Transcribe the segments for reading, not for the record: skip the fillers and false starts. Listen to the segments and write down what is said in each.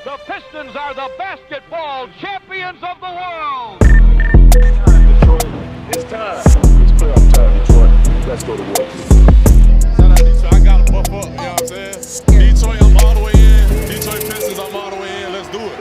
The Pistons are the basketball champions of the world. Detroit, it's time. It's playoff time, Detroit. Let's go to work. Shout out Detroit. I got to buff up, you know what I'm saying? Detroit, I'm all the way in. Detroit Pistons, I'm all the way in. Let's do it.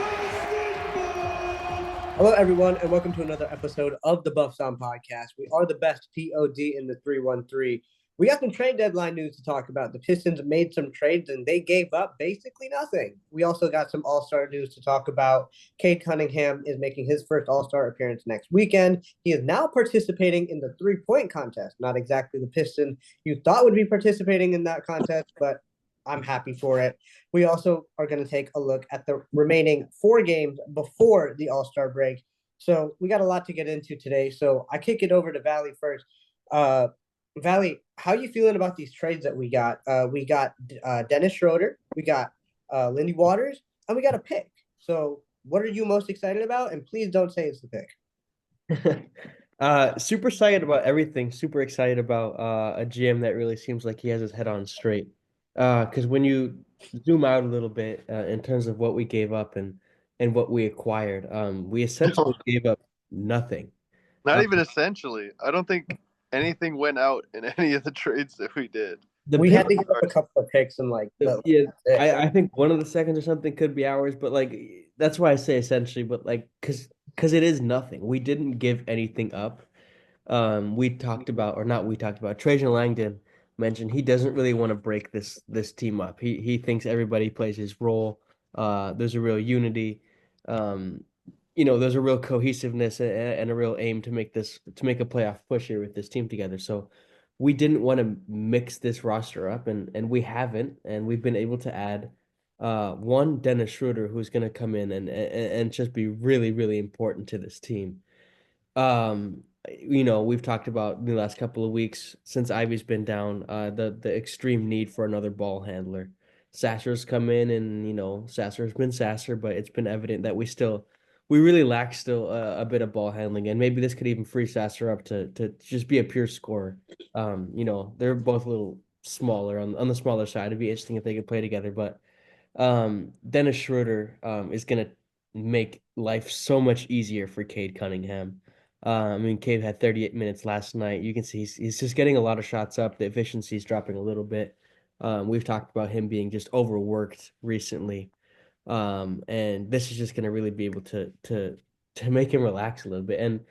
Hello, everyone, and welcome to another episode of the Buff Sound Podcast. We are the best POD in the 313. We got some trade deadline news to talk about. The Pistons made some trades, and they gave up basically nothing. We also got some All-Star news to talk about. Cade Cunningham is making his first All-Star appearance next weekend. He is now participating in the three-point contest. Not exactly the Piston you thought would be participating in that contest, but I'm happy for it. We also are going to take a look at the remaining 4 games before the All-Star break. So we got a lot to get into today. So I kick it over to Valley first. Valley, how are you feeling about these trades that we got? We got Dennis Schroeder, we got Lindy Waters, and we got a pick. So what are you most excited about? And please don't say it's the pick. Super excited about everything. Super excited about a GM that really seems like he has his head on straight. Because when you zoom out a little bit in terms of what we gave up and what we acquired, we essentially gave up nothing. Not even essentially. I don't think anything went out in any of the trades that we did. We had to give up a couple of picks and I think one of the seconds or something could be ours, but that's why I say essentially, but because it is nothing. We didn't give anything up. Trajan Langdon mentioned he doesn't really want to break this team up. He thinks everybody plays his role. There's a real unity. There's a real cohesiveness and a real aim to make a playoff push here with this team together. So we didn't want to mix this roster up, and we haven't, and we've been able to add one Dennis Schroeder who's going to come in and just be really, really important to this team. We've talked about in the last couple of weeks since Ivy's been down, the extreme need for another ball handler. Sasser's come in, and Sasser's been Sasser, but it's been evident that we really lack still a bit of ball handling, and maybe this could even free Sasser up to just be a pure scorer. They're both a little smaller on the smaller side. It'd be interesting if they could play together, but Dennis Schroeder is gonna make life so much easier for Cade Cunningham. Cade had 38 minutes last night. You can see he's just getting a lot of shots up. The efficiency is dropping a little bit. We've talked about him being just overworked recently. And this is just going to really be able to make him relax a little bit. And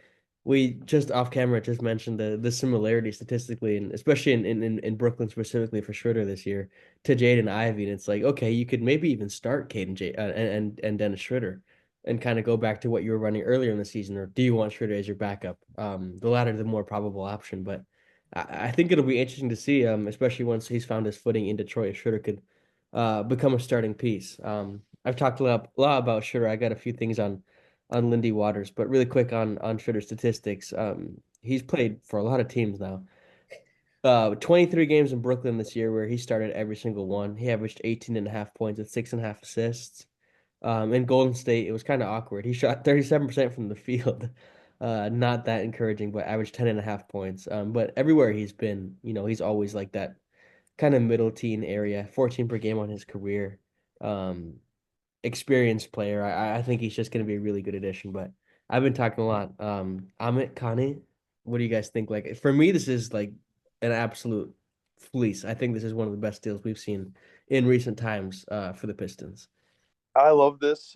we just off camera just mentioned the similarity statistically, and especially in Brooklyn specifically for Schroeder this year to Jaden Ivey. And it's like, okay, you could maybe even start Cade and Dennis Schroeder and kind of go back to what you were running earlier in the season, or do you want Schroeder as your backup? The latter, the more probable option, but I think it'll be interesting to see, especially once he's found his footing in Detroit. Schroeder could become a starting piece. I've talked a lot about Schroeder. I got a few things on Lindy Waters, but really quick on Schroeder's statistics. He's played for a lot of teams now. 23 games in Brooklyn this year where he started every single one. He averaged 18.5 points with 6.5 assists. In Golden State, it was kind of awkward. He shot 37% from the field. Not that encouraging, but averaged 10.5 points. But everywhere he's been, he's always like that kind of middle teen area, 14 per game on his career. Experienced player. I think he's just going to be a really good addition. But I've been talking a lot. Amit Kane, what do you guys think? Like, for me, this is like an absolute fleece. I think this is one of the best deals we've seen in recent times for the Pistons. I love this.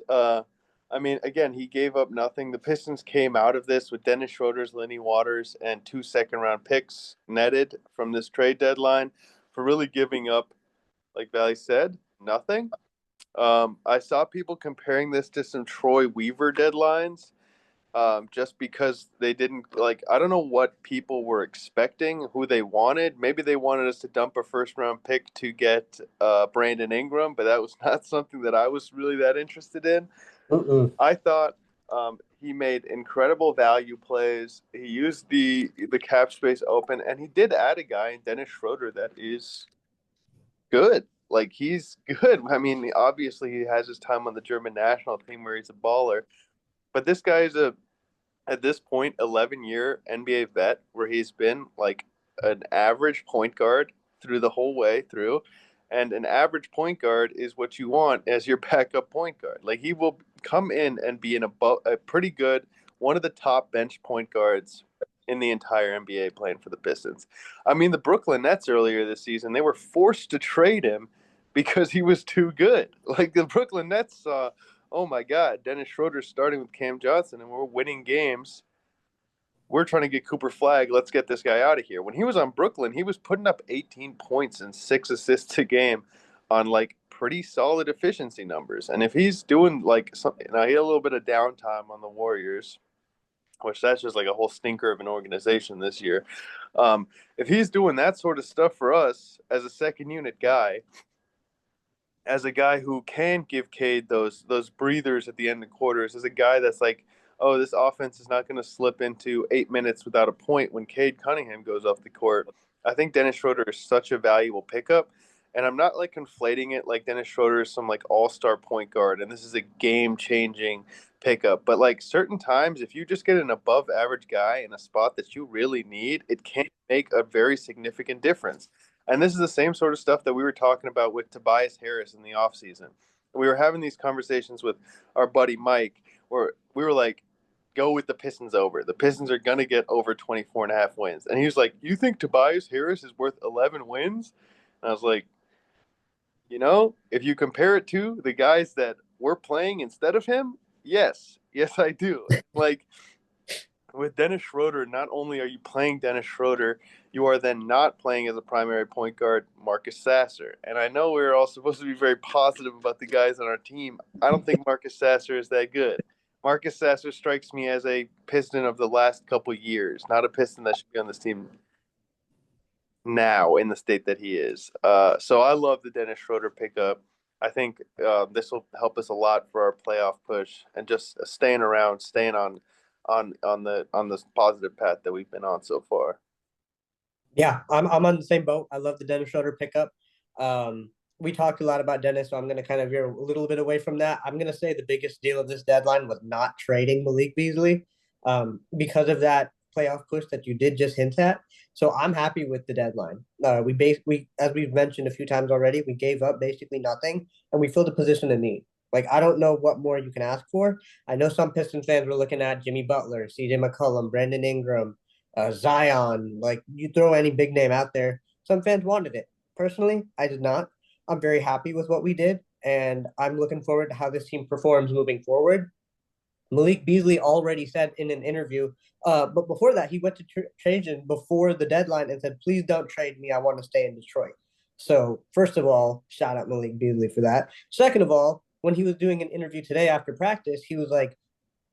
Again, he gave up nothing. The Pistons came out of this with Dennis Schroeder's, Lindy Waters, and 2 second-round picks netted from this trade deadline for really giving up, like Valley said, nothing. I saw people comparing this to some Troy Weaver deadlines just because they didn't, I don't know what people were expecting, who they wanted. Maybe they wanted us to dump a first-round pick to get Brandon Ingram, but that was not something that I was really that interested in. I thought he made incredible value plays. He used the cap space open, and he did add a guy in Dennis Schroeder that is good. He's good. Obviously he has his time on the German national team where he's a baller, but this guy is at this point, 11-year NBA vet where he's been an average point guard through the whole way through. And an average point guard is what you want as your backup point guard. Like, he will come in and be a pretty good, one of the top bench point guards in the entire NBA playing for the Pistons. I mean, the Brooklyn Nets earlier this season, they were forced to trade him because he was too good. Like, the Brooklyn Nets saw, oh my God, Dennis Schroeder's starting with Cam Johnson and we're winning games. We're trying to get Cooper Flagg. Let's get this guy out of here. When he was on Brooklyn, he was putting up 18 points and 6 assists a game on like pretty solid efficiency numbers. And if he's doing like something, now he had a little bit of downtime on the Warriors, which that's just like a whole stinker of an organization this year. If he's doing that sort of stuff for us as a second unit guy, as a guy who can give Cade those breathers at the end of quarters, as a guy that's like, oh, this offense is not going to slip into 8 minutes without a point when Cade Cunningham goes off the court. I think Dennis Schroeder is such a valuable pickup. And I'm not like conflating it like Dennis Schroeder is some like all-star point guard and this is a game-changing pickup. But like certain times, if you just get an above average guy in a spot that you really need, it can make a very significant difference. And this is the same sort of stuff that we were talking about with Tobias Harris in the offseason. We were having these conversations with our buddy Mike where we were like, go with the Pistons over. The Pistons are going to get over 24.5 wins. And he was like, you think Tobias Harris is worth 11 wins? And I was like, you know, if you compare it to the guys that we're playing instead of him, yes, I do. Like with Dennis Schroeder, not only are you playing Dennis Schroeder, you are then not playing as a primary point guard Marcus Sasser. And I know we're all supposed to be very positive about the guys on our team. I don't think Marcus Sasser is that good. Marcus Sasser strikes me as a Piston of the last couple years, not a Piston that should be on this team now in the state that he is. So I love the Dennis Schroeder pickup. I think this will help us a lot for our playoff push and just staying on this positive path that we've been on so far. Yeah, I'm on the same boat. I love the Dennis Schroeder pickup. We talked a lot about Dennis, so I'm going to kind of veer a little bit away from that. I'm going to say the biggest deal of this deadline was not trading Malik Beasley because of that playoff push that you did just hint at. So I'm happy with the deadline. We as we've mentioned a few times already, we gave up basically nothing, and we filled a position in need. Like, I don't know what more you can ask for. I know some Pistons fans were looking at Jimmy Butler, CJ McCollum, Brandon Ingram, Zion. Like, you throw any big name out there. Some fans wanted it. Personally, I did not. I'm very happy with what we did, and I'm looking forward to how this team performs moving forward. Malik Beasley already said in an interview, but before that, he went to Trajan before the deadline and said, please don't trade me. I want to stay in Detroit. So first of all, shout out Malik Beasley for that. Second of all, when he was doing an interview today after practice, he was like,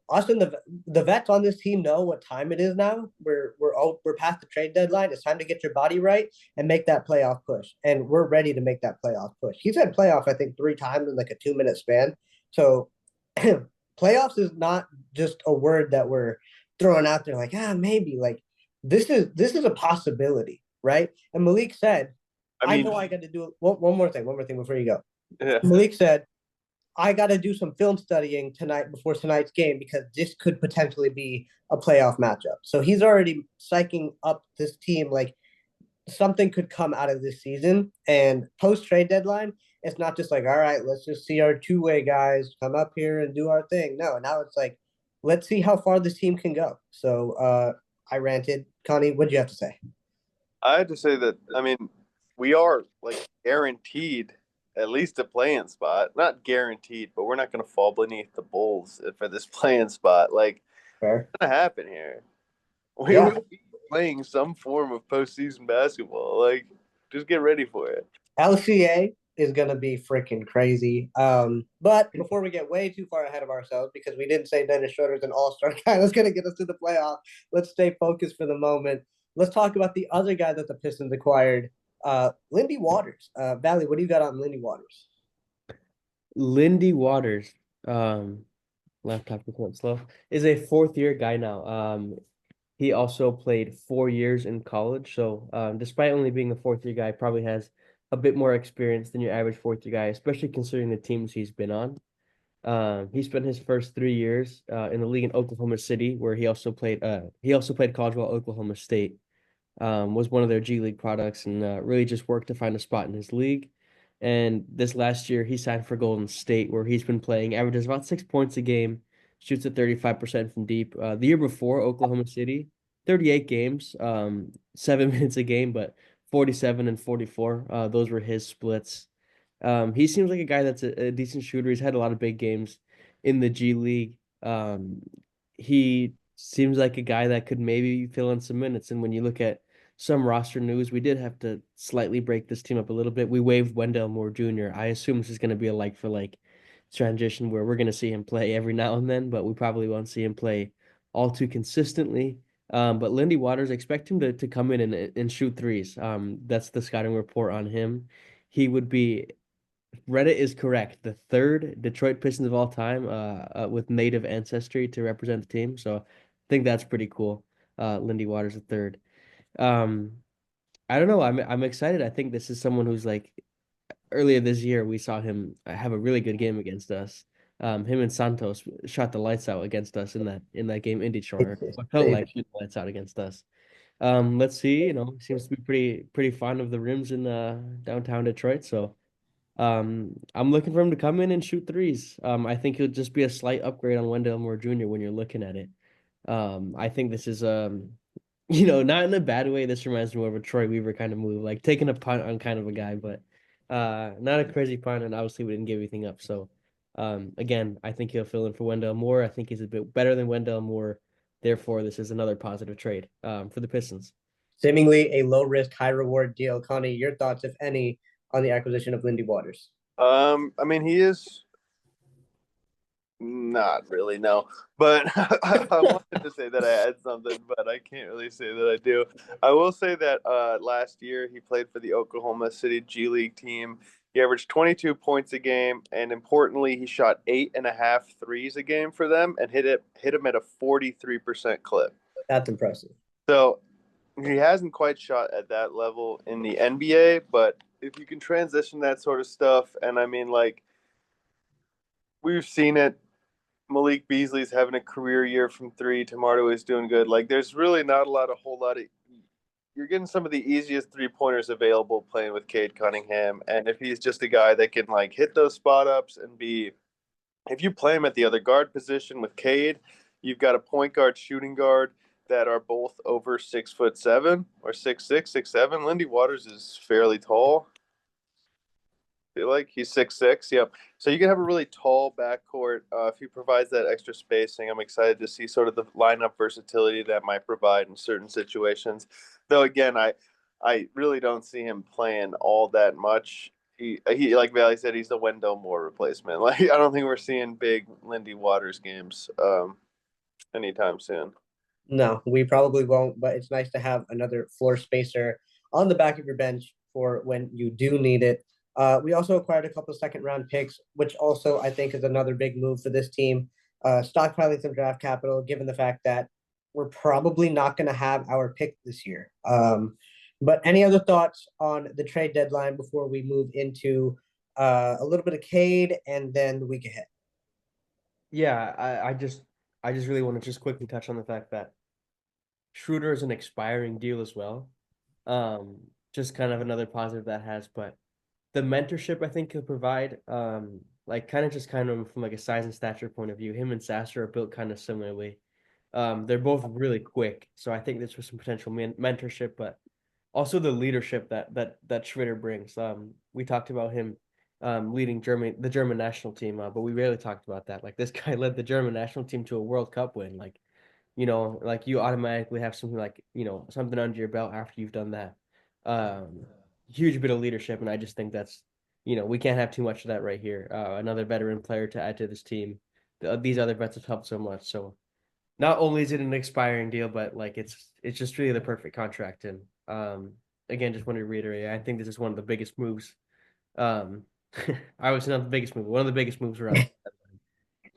us and the vets on this team know what time it is now. We're past the trade deadline. It's time to get your body right and make that playoff push. And we're ready to make that playoff push. He said playoff, I think, 3 times in like a 2-minute span. So playoffs is not just a word that we're throwing out there like, maybe. Like, this is a possibility, right? And Malik said, I know I got to do one more thing before you go. Yeah. Malik said, I got to do some film studying tonight before tonight's game because this could potentially be a playoff matchup. So he's already psyching up this team like something could come out of this season. And post-trade deadline, it's not just like, all right, let's just see our two-way guys come up here and do our thing. No, now it's like, let's see how far this team can go. So I ranted. Connie, what do you have to say? I had to say that, I mean, we are like guaranteed at least a play-in spot. Not guaranteed, but we're not going to fall beneath the Bulls for this play-in spot. Like, Fair. what's going to happen here? We will be playing some form of postseason basketball. Like, just get ready for it. LCA is going to be freaking crazy. But before we get way too far ahead of ourselves, because we didn't say Dennis Schroeder's an all-star guy that's going to get us to the playoff, let's stay focused for the moment. Let's talk about the other guy that the Pistons acquired, Lindy Waters. Valley, what do you got on Lindy Waters? Lindy Waters, laptop went slow, is a 4th-year guy now. He also played 4 years in college. So despite only being a 4th-year guy, probably has a bit more experience than your average 4th-year guy, especially considering the teams he's been on. He spent his first 3 years in the league in Oklahoma City, where he also played college while Oklahoma State. Was one of their G League products and really just worked to find a spot in his league. And this last year, he signed for Golden State, where he's been playing, averages about 6 points a game, shoots at 35% from deep. The year before, Oklahoma City, 38 games, 7 minutes a game, but 47 and 44. Those were his splits. He seems like a guy that's a decent shooter. He's had a lot of big games in the G League. He seems like a guy that could maybe fill in some minutes. And when you look at some roster news, we did have to slightly break this team up a little bit. We waived Wendell Moore Jr. I assume this is going to be a like for like transition where we're going to see him play every now and then, but we probably won't see him play all too consistently. But Lindy Waters, expect him to come in and shoot threes. That's the scouting report on him. He would be Reddit is correct. The third Detroit Pistons of all time, with native ancestry to represent the team. So I think that's pretty cool. Lindy Waters the third. Um, I don't know. I'm excited. I think this is someone who's like earlier this year we saw him have a really good game against us. Him and Santos shot the lights out against us in that game in Detroit. Or what felt like shooting the lights out against us. Let's see. He seems to be pretty fond of the rims in downtown Detroit. So I'm looking for him to come in and shoot threes. I think he'll just be a slight upgrade on Wendell Moore Jr. when you're looking at it. I think this is not in a bad way. This reminds me more of a Troy Weaver kind of move, like taking a punt on kind of a guy, but not a crazy punt, and obviously we didn't give anything up. So again, I think he'll fill in for Wendell Moore. I think he's a bit better than Wendell Moore. Therefore, this is another positive trade for the Pistons. Seemingly a low risk, high reward deal. Connie, your thoughts, if any, on the acquisition of Lindy Waters? I mean, he is not really, no. But I wanted to say that I had something, but I can't really say that I do. I will say that last year he played for the Oklahoma City G League team. He averaged 22 points a game, and importantly, he shot 8.5 threes a game for them and hit him at a 43% clip. That's impressive. So he hasn't quite shot at that level in the NBA, but if you can transition that sort of stuff, and I mean, like, we've seen it. Malik Beasley's having a career year from three. Tamardo is doing good. Like, there's really not a whole lot of. You're getting some of the easiest 3-pointers available playing with Cade Cunningham, and if he's just a guy that can like hit those spot ups and be, if you play him at the other guard position with Cade, you've got a point guard, shooting guard that are both over 6'7" or 6'6", 6'7". Lindy Waters is fairly tall. I feel like he's 6'6". Yep. So you can have a really tall backcourt if he provides that extra spacing. I'm excited to see sort of the lineup versatility that might provide in certain situations. Though again, I really don't see him playing all that much. He like Valley said, he's the Wendell Moore replacement. Like, I don't think we're seeing big Lindy Waters games anytime soon. No, we probably won't, but it's nice to have another floor spacer on the back of your bench for when you do need it. We also acquired a couple of second-round picks, which also I think is another big move for this team. Stockpiling some draft capital, given the fact that we're probably not going to have our pick this year. But any other thoughts on the trade deadline before we move into a little bit of Cade and then the week ahead? Yeah, I just really want to just quickly touch on the fact that Schroeder is an expiring deal as well. Just kind of another positive that has, but the mentorship I think he'll provide, like kind of from like a size and stature point of view, him and Sasser are built kind of similarly. They're both really quick, so I think this was some potential mentorship, but also the leadership that Schroeder brings. We talked about him leading the German national team, but we rarely talked about that. Like, this guy led the German national team to a World Cup win. Like, like you automatically have something like, something under your belt after you've done that. Huge bit of leadership, and I just think that's, we can't have too much of that right here. Another veteran player to add to this team. These other vets have helped so much. So not only is it an expiring deal, but like it's just really the perfect contract. And again, just want to reiterate, I think this is one of the biggest moves. I would say not the biggest move, one of the biggest moves around.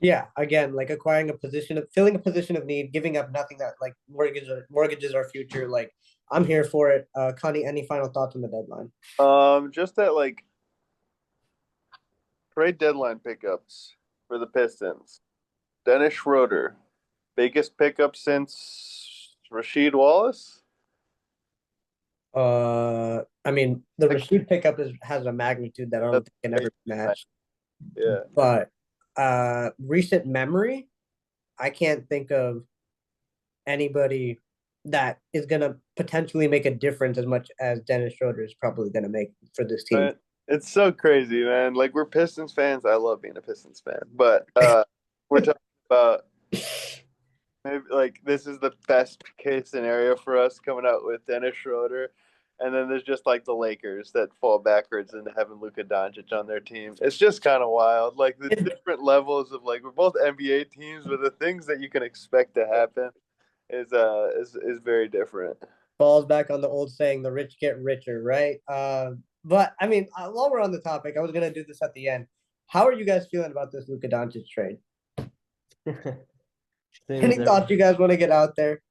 Yeah, again, like acquiring filling a position of need, giving up nothing that like mortgages our future. Like, I'm here for it. Connie, any final thoughts on the deadline? Just that, like, trade deadline pickups for the Pistons. Dennis Schroeder, biggest pickup since Rasheed Wallace. I mean, the Like, Rashid pickup has a magnitude that I don't that's think can ever crazy. be matched. Yeah. But recent memory, I can't think of anybody that is gonna potentially make a difference as much as Dennis Schroeder is probably gonna make for this team. But it's so crazy, man. Like we're Pistons fans. I love being a Pistons fan, but we're talking about maybe like this is the best case scenario for us coming out with Dennis Schroeder, and then there's just like the Lakers that fall backwards into having Luka Doncic on their team. It's just kind of wild. Like the different levels of like we're both NBA teams, but the things that you can expect to happen is very different. Falls back on the old saying, "The rich get richer," right? But I mean, while we're on the topic, I was gonna do this at the end. How are you guys feeling about this Luka Doncic trade? Same Any as thoughts you everyone. guys want to get out there?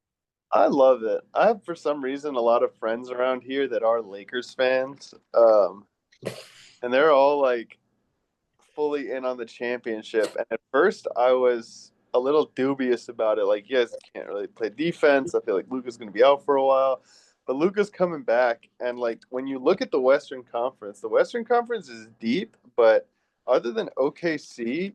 I love it. I have, for some reason, a lot of friends around here that are Lakers fans, and they're all like fully in on the championship. And at first, I was a little dubious about it. Like, you guys can't really play defense. I feel like Luka's going to be out for a while, but Luka's coming back. And like when you look at the Western Conference is deep, but other than OKC,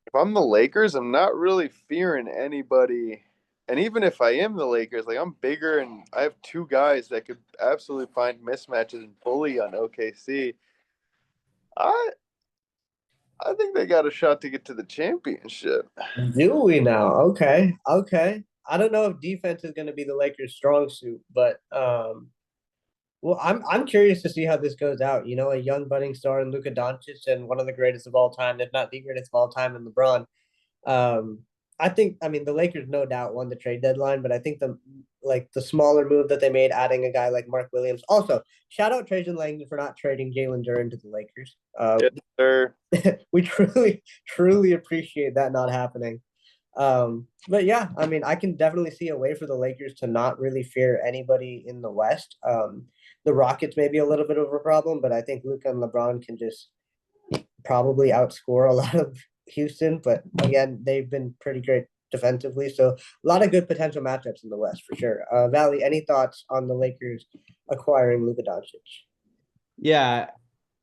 if I'm the Lakers, I'm not really fearing anybody. And even if I am the Lakers, like I'm bigger and I have two guys that could absolutely find mismatches and bully on OKC. I I think they got a shot to get to the championship. Do we now? Okay, okay. I don't know if defense is going to be the Lakers' strong suit, but well, I'm curious to see how this goes out. You know, a young budding star in Luka Doncic and one of the greatest of all time, if not the greatest of all time, in LeBron. Um, I think, I mean, the Lakers no doubt won the trade deadline, but I think the smaller move that they made, adding a guy like Mark Williams. Also, shout out Trajan Langdon for not trading Jalen Duren to the Lakers. Yes, sir. We truly appreciate that not happening. But yeah, I mean, I can definitely see a way for the Lakers to not really fear anybody in the West. The Rockets may be a little bit of a problem, but I think Luka and LeBron can just probably outscore a lot of Houston. But again, they've been pretty great defensively, so a lot of good potential matchups in the West for sure. Valley, any thoughts on the Lakers acquiring Luka Doncic? Yeah,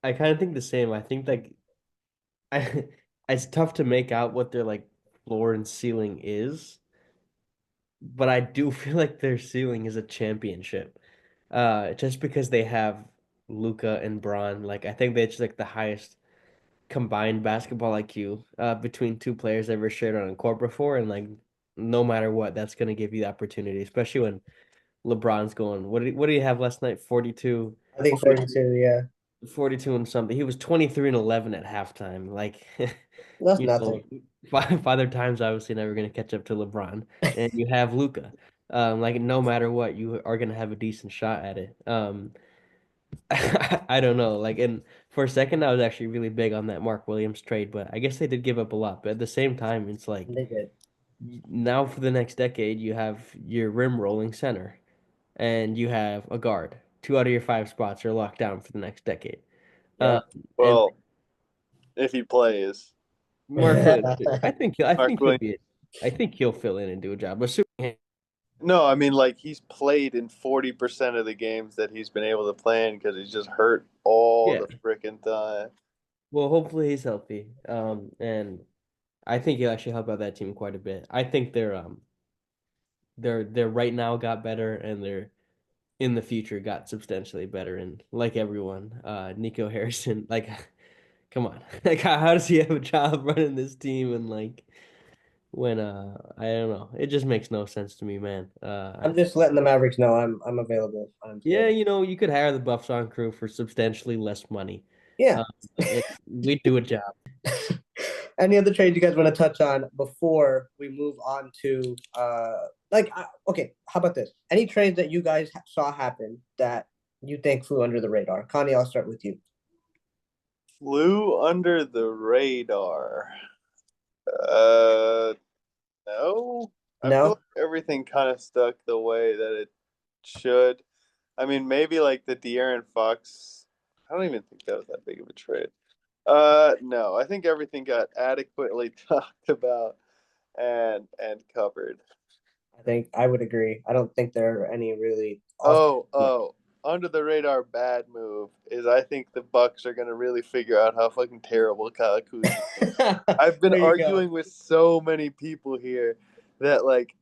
I kind of think the same. I think like I it's tough to make out what their like floor and ceiling is, but I do feel like their ceiling is a championship. Just because they have Luca and Braun, like I think that's like the highest combined basketball IQ between two players ever shared on a court before, and like no matter what, that's gonna give you the opportunity, especially when LeBron's going. What did he have last night? 42, I think 42. Yeah, 42 and something. He was 23 and 11 at halftime. Like, that's you know, nothing. Father Time's obviously never gonna catch up to LeBron, and you have Luca. Like no matter what, you are gonna have a decent shot at it. I don't know. Like, and for a second, I was actually really big on that Mark Williams trade, but I guess they did give up a lot. But at the same time, it's like They did. now for the next decade, you have your rim rolling center, and you have a guard. Two out of your five spots are locked down for the next decade. Yeah. And Well, if he plays, Mark Williams, I Mark think he'll Williams. be, I think he'll fill in and do a job. Assuming, No, I mean like he's played in 40% of the games that he's been able to play in because he's just hurt all yeah. the freaking time. Well, hopefully he's healthy. And I think he'll actually help out that team quite a bit. I think they're right now got better and they're in the future got substantially better. And like everyone, Nico Harrison, like come on. Like how does he have a job running this team and like when I don't know. It just makes no sense to me, man. I'm just letting the Mavericks know I'm available. Yeah, Honestly. you know, you could hire the Buffs on crew for substantially less money. Yeah. Uh, we'd do a job. Any other trades you guys want to touch on before we move on to okay, how about this? Any trades that you guys saw happen that you think flew under the radar? Connie, I'll start with you. Flew under the radar. Uh, no. I feel No? like everything kind of stuck the way that it should. I mean, maybe like the De'Aaron Fox. I don't even think that was that big of a trade. No, I think everything got adequately talked about and covered. I think I would agree. I don't think there are any really. Awesome. Under the radar bad move is I think the Bucks are gonna really figure out how fucking terrible Kyle Kuzma is. I've been There you go. arguing with so many people here that like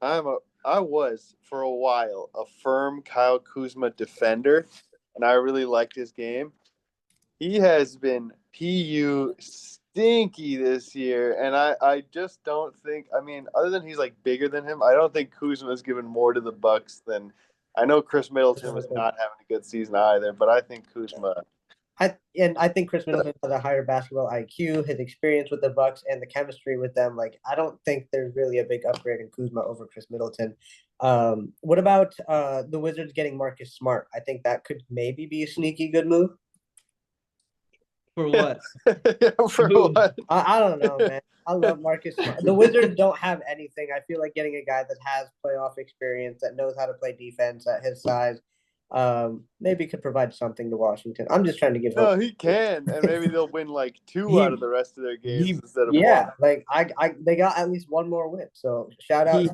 I was for a while a firm Kyle Kuzma defender, and I really liked his game. He has been PU stinky this year, and I just don't think. I mean, other than he's like bigger than him, I don't think Kuzma's given more to the Bucks than. I know Chris Middleton was not having a good season either, but I think Kuzma. I think Chris Middleton has a higher basketball IQ, his experience with the Bucks, and the chemistry with them. Like, I don't think there's really a big upgrade in Kuzma over Chris Middleton. What about the Wizards getting Marcus Smart? I think that could maybe be a sneaky good move. For what? For Who? what? I don't know, man. I love Marcus Smart. The Wizards don't have anything. I feel like getting a guy that has playoff experience, that knows how to play defense at his size, maybe could provide something to Washington. I'm just trying to give No, hope. he can, and maybe they'll win like two out of the rest of their games instead of Yeah, one. like they got at least one more win. So shout out.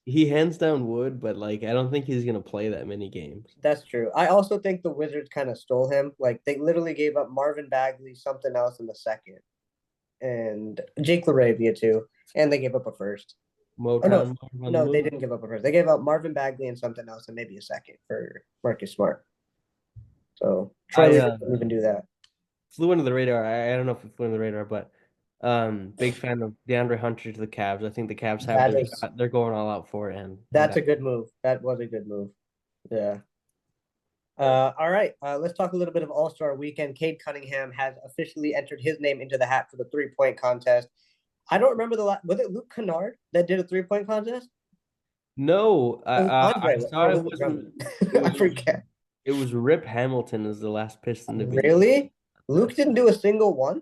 He hands down would, but like I don't think he's gonna play that many games. That's true. I also think the Wizards kind of stole him. Like they literally gave up Marvin Bagley, something else in the second, and Jake LaRavia too, and they gave up a first. Motown. No, they didn't give up a first. They gave up Marvin Bagley and something else, and maybe a second for Marcus Smart. So Troy didn't even do that. Flew under the radar. I don't know if it flew under the radar, but big fan of DeAndre Hunter to the Cavs. I think the Cavs have their shot. They're going all out for it, and that's a good move. That was a good move. Yeah. All right. Let's talk a little bit of All-Star Weekend. Cade Cunningham has officially entered his name into the hat for the 3-point contest. I don't remember was it Luke Kennard that did a 3-point contest? No, I saw it wasn't. I forget. It was Rip Hamilton as the last Piston to be. Really? Luke didn't do a single one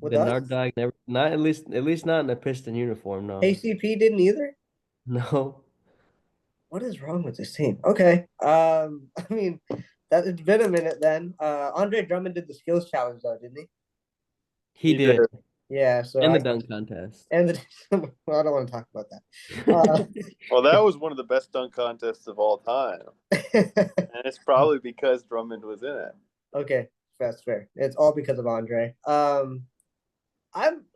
with the Nard dog never, not at least not in a Piston uniform. No. KCP didn't either. No. What is wrong with this team? Okay. I mean, that it's been a minute then. Andre Drummond did the skills challenge though, didn't he? He did. Yeah. So and the dunk contest. And well, I don't want to talk about that. Well, that was one of the best dunk contests of all time, and it's probably because Drummond was in it. Okay, that's fair. It's all because of Andre. I'm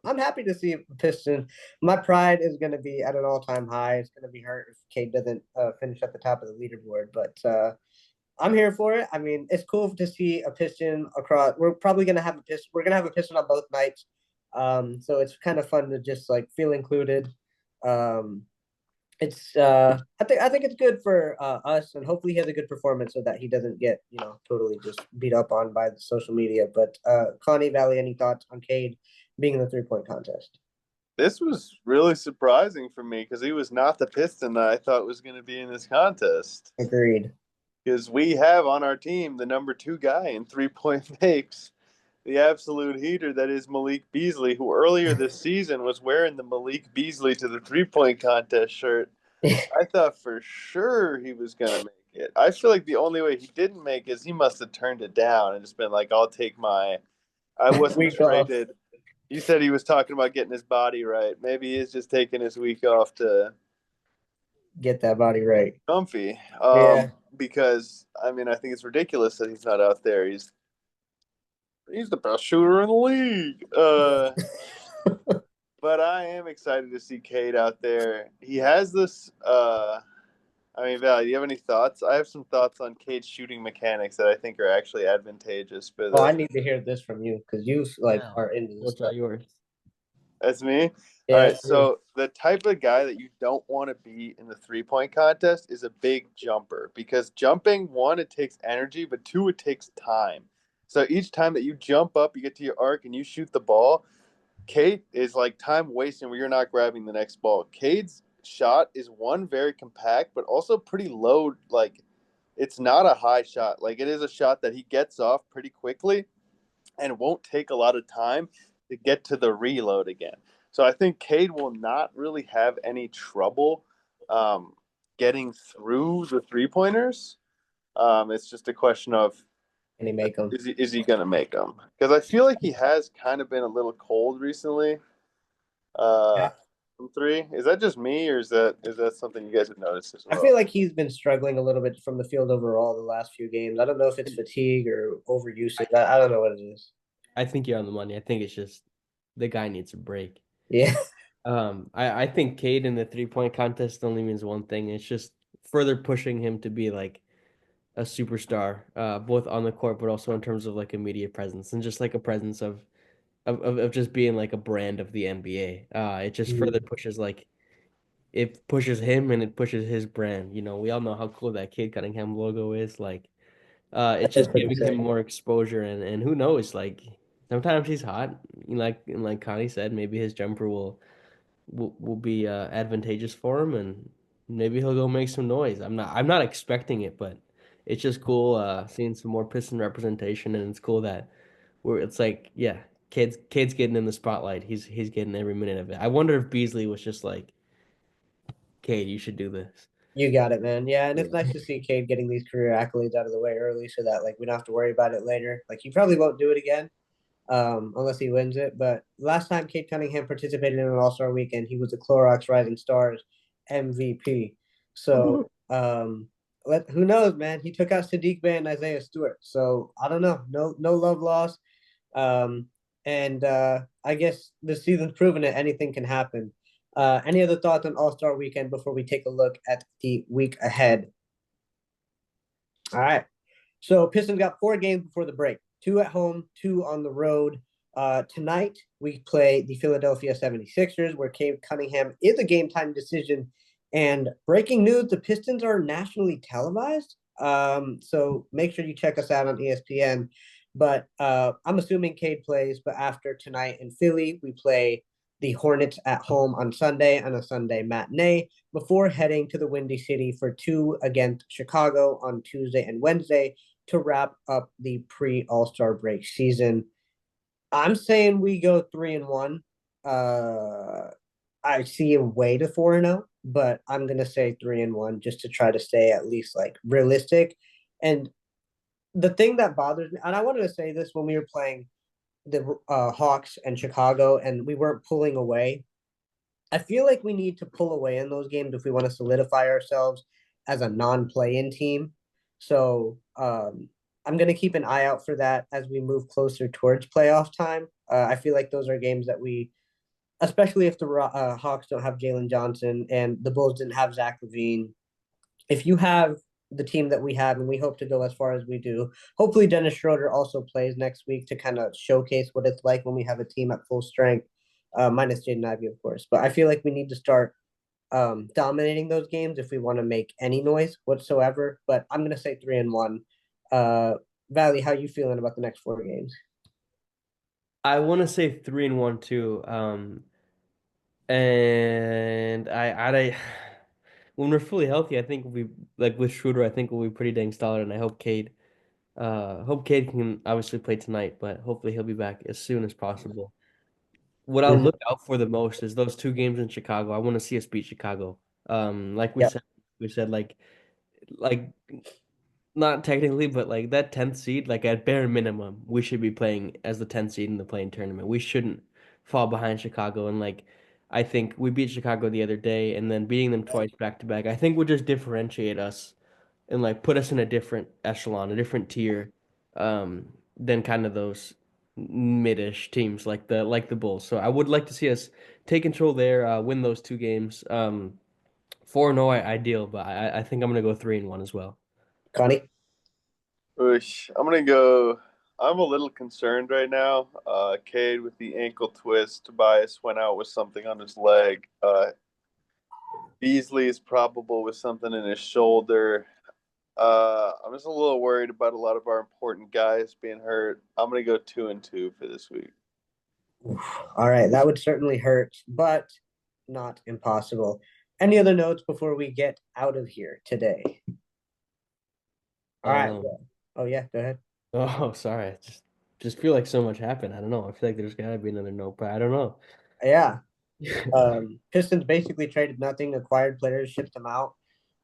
happy to see Pistons. My pride is going to be at an all-time high. It's going to be hurt if Cade doesn't finish at the top of the leaderboard, but I'm here for it. I mean, it's cool to see a Piston across. We're probably going to have a Piston. We're going to have a Piston on both nights. So it's kind of fun to just like feel included. It's I think it's good for us, and hopefully he has a good performance so that he doesn't get totally just beat up on by the social media. But Connie Valley, any thoughts on Cade being in the 3-point contest? This was really surprising for me because he was not the Piston that I thought was going to be in this contest. Agreed. Because we have on our team the number 2 guy in 3-point makes. The absolute heater that is Malik Beasley, who earlier this season was wearing the Malik Beasley to the 3-point contest shirt. I thought for sure he was going to make it. I feel like the only way he didn't make is he must have turned it down and just been like, I'll take I wasn't traded. You said he was talking about getting his body right. Maybe he's just taking his week off to get that body right. Comfy. Yeah. Because, I mean, I think it's ridiculous that he's not out there. He's the best shooter in the league. But I am excited to see Cade out there. He has this Val, do you have any thoughts? I have some thoughts on Cade's shooting mechanics that I think are actually advantageous for I need to hear this from you because you are into this. What's yours? That's me? Yeah, all right, so the type of guy that you don't want to be in the 3-point contest is a big jumper because jumping, 1, it takes energy, but 2, it takes time. So each time that you jump up, you get to your arc and you shoot the ball, Cade is like time wasting where you're not grabbing the next ball. Cade's shot is 1, very compact, but also pretty low. Like it's not a high shot. Like it is a shot that he gets off pretty quickly and won't take a lot of time to get to the reload again. So I think Cade will not really have any trouble getting through the 3-pointers. It's just a question of, can he make them? Is he going to make them? Because I feel like he has kind of been a little cold recently. from three. Is that just me, or is that something you guys have noticed as I well? feel like he's been struggling a little bit from the field overall the last few games. I don't know if it's fatigue or overusage. I don't know what it is. I think you're on the money. I think it's just the guy needs a break. Yeah. I think Cade in the 3-point contest only means one thing. It's just further pushing him to be like a superstar, both on the court, but also in terms of like a media presence and just like a presence of just being like a brand of the NBA. It just further pushes like it pushes him and it pushes his brand. You know, we all know how cool that Cade Cunningham logo is. Like, it's That's just pretty giving him sick. more exposure and who knows, like sometimes he's hot. Like Connie said, maybe his jumper will be advantageous for him and maybe he'll go make some noise. I'm not expecting it, but it's just cool seeing some more Piston representation and it's cool that it's like, yeah, Cade's getting in the spotlight. He's getting every minute of it. I wonder if Beasley was just like, Cade, you should do this. You got it, man. Yeah, and it's Yeah. nice to see Cade getting these career accolades out of the way early so that like we don't have to worry about it later. Like he probably won't do it again, unless he wins it. But last time Cade Cunningham participated in an All-Star weekend, he was the Clorox Rising Stars MVP. So who knows, man? He took out Sadiq Bey and Isaiah Stewart. So I don't know. No love lost. Um, and I guess the season's proven it. Anything can happen. Any other thoughts on All-Star Weekend before we take a look at the week ahead? All right. So Pistons got 4 games before the break. 2 at home, 2 on the road. Tonight, we play the Philadelphia 76ers, where Cade Cunningham is a game-time decision. And breaking news, the Pistons are nationally televised. So make sure you check us out on ESPN. But I'm assuming Cade plays, but after tonight in Philly, we play the Hornets at home on Sunday on a Sunday matinee before heading to the Windy City for 2 against Chicago on Tuesday and Wednesday to wrap up the pre-All-Star break season. I'm saying we go 3-1. I see a way to 4-0, but I'm gonna say 3-1 just to try to stay at least like realistic. And the thing that bothers me, and I wanted to say this when we were playing the Hawks and Chicago, and we weren't pulling away. I feel like we need to pull away in those games if we want to solidify ourselves as a non-play-in team. So I'm going to keep an eye out for that as we move closer towards playoff time. I feel like those are games that we, especially if the Hawks don't have Jalen Johnson and the Bulls didn't have Zach LaVine. If you have the team that we have, and we hope to go as far as we do. Hopefully, Dennis Schroeder also plays next week to kind of showcase what it's like when we have a team at full strength, minus Jaden Ivey, of course. But I feel like we need to start dominating those games if we want to make any noise whatsoever. But I'm going to say 3-1. Valley, how you feeling about the next 4 games? I want to say 3-1 too. And I when we're fully healthy, I think we like with Schroeder, I think we'll be pretty dang solid, and I hope Cade can obviously play tonight, but hopefully he'll be back as soon as possible. What I'll Mhm. look out for the most is those 2 games in Chicago. I want to see us beat Chicago. Like Yep. we said like not technically, but like that 10th seed, like at bare minimum, we should be playing as the 10th seed in the playing tournament. We shouldn't fall behind Chicago. And like, I think we beat Chicago the other day and then beating them twice back to back, I think would just differentiate us and like put us in a different echelon, a different tier, than kind of those mid-ish teams like the Bulls. So I would like to see us take control there, win those 2 games. 4-0 ideal, but I think I'm gonna go 3-1 as well. Connie? Oosh, I'm gonna go. I'm a little concerned right now. Cade with the ankle twist. Tobias went out with something on his leg. Beasley is probable with something in his shoulder. I'm just a little worried about a lot of our important guys being hurt. I'm gonna go 2-2 for this week. All right, that would certainly hurt, but not impossible. Any other notes before we get out of here today? All right. Um, Oh yeah, go ahead. oh, sorry. I just feel like so much happened. I don't know. I feel like there's gotta be another note, but I don't know. Yeah. Pistons basically traded nothing, acquired players, shipped them out.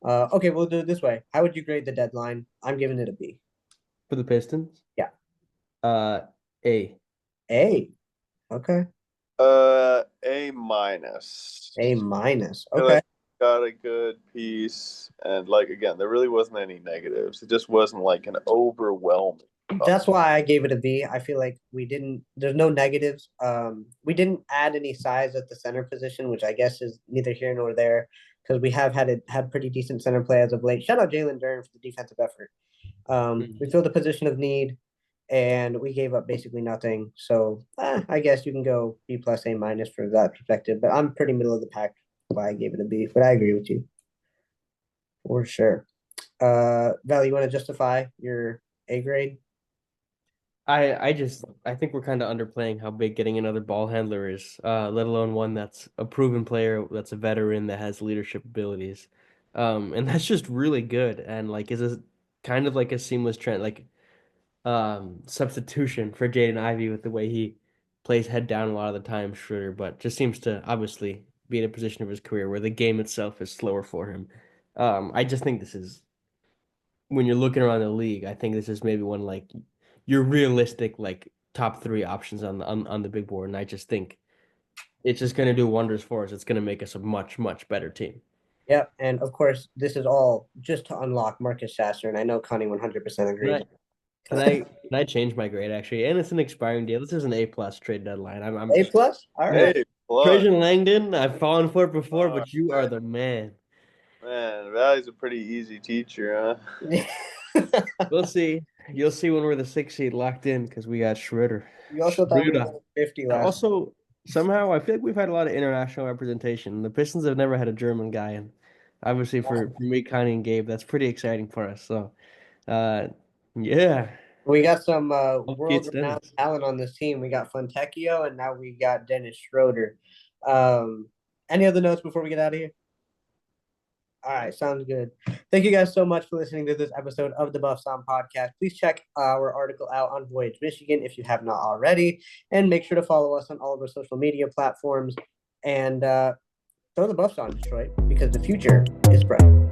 Okay, we'll do it this way. How would you grade the deadline? I'm giving it a B. For the Pistons? Yeah. A. A. Okay. A minus. A minus. I feel Okay. like got a good piece, and like again, there really wasn't any negatives. It just wasn't like an overwhelming. That's why I gave it a B. I feel like there's no negatives. We didn't add any size at the center position, which I guess is neither here nor there because we have had pretty decent center play as of late. Shout out Jalen Duren for the defensive effort. We filled the position of need and we gave up basically nothing. So I guess you can go B plus A minus for that perspective, but I'm pretty middle of the pack. Why I gave it a B, but I agree with you for sure. Val, you want to justify your A grade? I think we're kind of underplaying how big getting another ball handler is, let alone one that's a proven player, that's a veteran, that has leadership abilities. And that's just really good and like is a kind of like a seamless trend, like substitution for Jaden Ivey with the way he plays head down a lot of the time, Schroeder, but just seems to obviously be in a position of his career where the game itself is slower for him. I just think this is when you're looking around the league, I think this is maybe one like your realistic like top 3 options on the big board, and I just think it's just going to do wonders for us. It's going to make us a much better team. Yep, and of course, this is all just to unlock Marcus Sasser, and I know Connie 100% agrees. Can I change my grade actually? And it's an expiring deal. This is an A+ trade deadline. I'm A plus. All right. Hey, plus. Trajan Langdon. I've fallen for it before, but you are the man. Man, Valley's a pretty easy teacher, huh? We'll see. You'll see when we're the 6th seed locked in because we got Schroeder. You also thought we Schroeder. were 50 last. Also, somehow I feel like we've had a lot of international representation. The Pistons have never had a German guy, and obviously for me, Connie, and Gabe, that's pretty exciting for us. So, yeah. We got some Hope world it's renowned Dennis. talent on this team. We got Fontecchio, and now we got Dennis Schroeder. Any other notes before we get out of here? All right, sounds good. Thank you guys so much for listening to this episode of the Buffs On Podcast. Please check our article out on Voyage Michigan if you have not already, and make sure to follow us on all of our social media platforms. And throw the Buffs on, Detroit, because the future is bright.